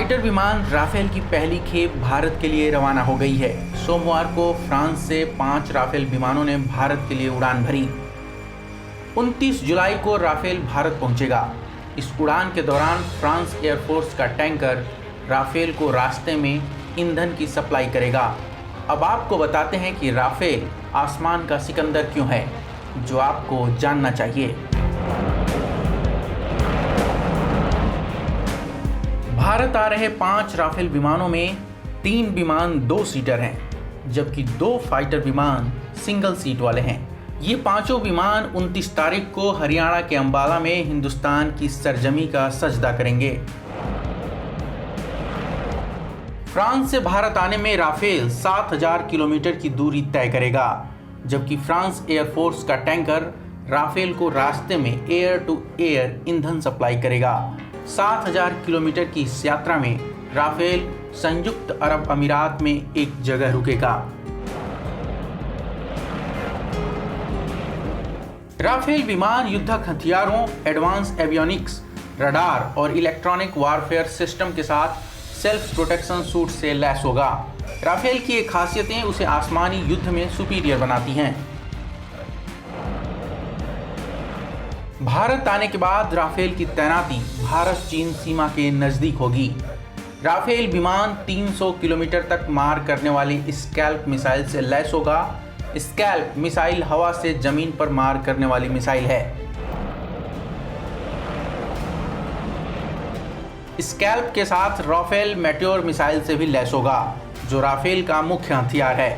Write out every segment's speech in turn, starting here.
Fighter विमान Rafale की पहली खेप भारत के लिए रवाना हो गई है। सोमवार को फ्रांस से 5 राफेल विमानों ने भारत के लिए उड़ान भरी। 29 जुलाई को राफेल भारत पहुंचेगा। इस उड़ान के दौरान फ्रांस एयरफोर्स का टैंकर राफेल को रास्ते में ईंधन की सप्लाई करेगा। अब आपको बताते हैं कि राफेल आसमान का सिकंदर क्यों है, जो आपको जानना चाहिए। भारत आ रहे 5 राफेल विमानों में 3 विमान 2 सीटर हैं, जबकि 2 फाइटर विमान सिंगल सीट वाले हैं। ये पांचों विमान 29 तारीख को हरियाणा के अंबाला में हिंदुस्तान की सरजमी का सजदा करेंगे। फ्रांस से भारत आने में राफेल 7000 किलोमीटर की दूरी तय करेगा, जबकि फ्रांस एयरफोर्स का टैंकर राफेल को रास्ते में एयर टू एयर ईंधन सप्लाई करेगा। 7000 किलोमीटर की इस यात्रा में राफेल संयुक्त अरब अमीरात में एक जगह रुकेगा। राफेल विमान युद्धक हथियारों, एडवांस एवियोनिक्स, रडार और इलेक्ट्रॉनिक वारफेयर सिस्टम के साथ सेल्फ प्रोटेक्शन सूट से लैस होगा। राफेल की एक खासियतें उसे आसमानी युद्ध में सुपीरियर बनाती हैं। भारत आने के बाद राफेल की तैनाती भारत चीन सीमा के नज़दीक होगी। राफेल विमान 300 किलोमीटर तक मार करने वाली स्कैल्प मिसाइल से लैस होगा। स्कैल्प मिसाइल हवा से जमीन पर मार करने वाली मिसाइल है। स्कैल्प के साथ राफेल मेट्योर मिसाइल से भी लैस होगा, जो राफेल का मुख्य हथियार है।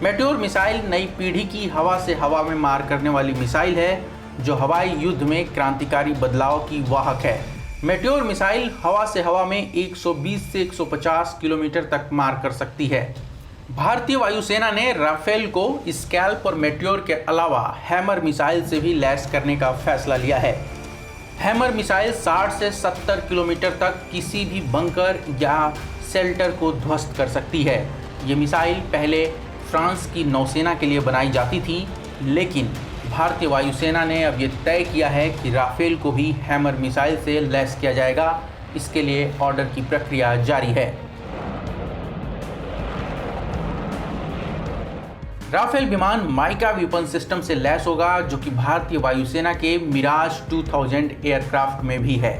मेट्योर मिसाइल नई पीढ़ी की हवा से हवा में मार करने वाली मिसाइल है, जो हवाई युद्ध में क्रांतिकारी बदलाव की वाहक है। मेट्योर मिसाइल हवा से हवा में 120 से 150 किलोमीटर तक मार कर सकती है। भारतीय वायुसेना ने राफेल को स्कैल्प और मेट्योर के अलावा हैमर मिसाइल से भी लैस करने का फैसला लिया है। हैमर मिसाइल 60 से 70 किलोमीटर तक किसी भी बंकर या शेल्टर को ध्वस्त कर सकती है। ये मिसाइल पहले फ्रांस की नौसेना के लिए बनाई जाती थी, लेकिन भारतीय वायुसेना ने अब ये तय किया है कि राफेल को भी हैमर मिसाइल से लैस किया जाएगा। इसके लिए ऑर्डर की प्रक्रिया जारी है। राफेल विमान माइका वेपन सिस्टम से लैस होगा, जो कि भारतीय वायुसेना के मिराज 2000 एयरक्राफ्ट में भी है।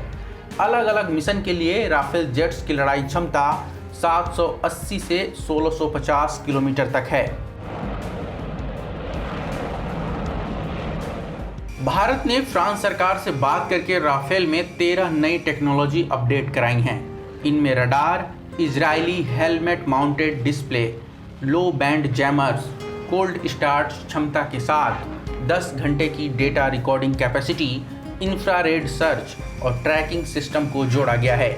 अलग अलग मिशन के लिए राफेल जेट्स की लड़ाई क्षमता 780 से 1650 किलोमीटर तक है। भारत ने फ्रांस सरकार से बात करके राफेल में 13 नई टेक्नोलॉजी अपडेट कराई हैं। इनमें radar, Israeli helmet mounted display, लो बैंड जैमर्स, कोल्ड स्टार्ट क्षमता के साथ 10 घंटे की data recording capacity, infrared search और ट्रैकिंग सिस्टम को जोड़ा गया है।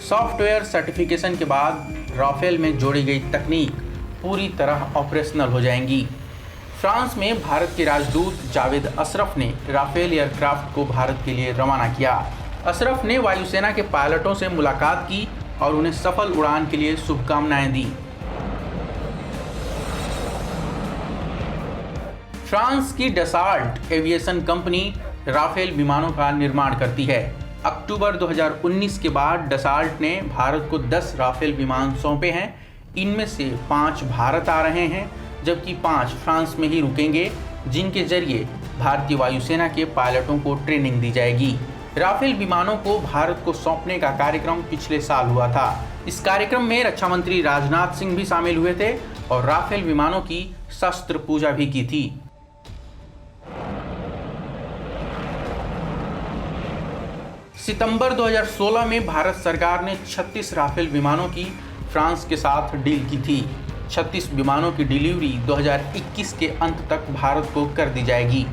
सॉफ्टवेयर सर्टिफिकेशन के बाद राफेल में जोड़ी गई तकनीक पूरी तरह ऑपरेशनल हो जाएंगी। फ्रांस में भारत के राजदूत जावेद अशरफ ने राफेल एयरक्राफ्ट को भारत के लिए रवाना किया। अशरफ ने वायुसेना के पायलटों से मुलाकात की और उन्हें सफल उड़ान के लिए शुभकामनाएं दी। फ्रांस की डसाल्ट एविएशन कंपनी राफेल विमानों का निर्माण करती है। अक्टूबर 2019 के बाद डसाल्ट ने भारत को 10 राफेल विमान सौंपे हैं। इनमें से 5 भारत आ रहे हैं, जबकि 5 फ्रांस में ही रुकेंगे, जिनके जरिए भारतीय वायुसेना के पायलटों को ट्रेनिंग दी जाएगी। राफेल विमानों को भारत को सौंपने का कार्यक्रम पिछले साल हुआ था। इस कार्यक्रम में रक्षा मंत्री राजनाथ सिंह भी शामिल हुए थे और राफेल विमानों की शस्त्र पूजा भी की थी। सितंबर 2016 में भारत सरकार ने 36 राफेल विमानों की फ्रांस के साथ डील की थी। 36 विमानों की डिलीवरी 2021 के अंत तक भारत को कर दी जाएगी।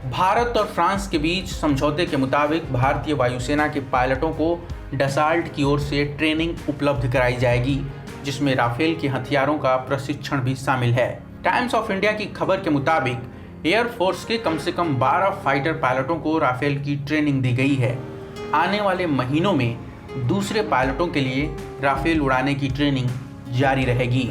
भारत और फ्रांस के बीच समझौते के मुताबिक भारतीय वायुसेना के पायलटों को डसाल्ट की ओर से ट्रेनिंग उपलब्ध कराई जाएगी, जिसमें राफेल के हथियारों का प्रशिक्षण भी शामिल है। टाइम्स ऑफ इंडिया की खबर के मुताबिक एयरफोर्स के कम से कम 12 फाइटर पायलटों को राफेल की ट्रेनिंग दी गई है। आने वाले महीनों में दूसरे पायलटों के लिए राफेल उड़ाने की ट्रेनिंग जारी रहेगी।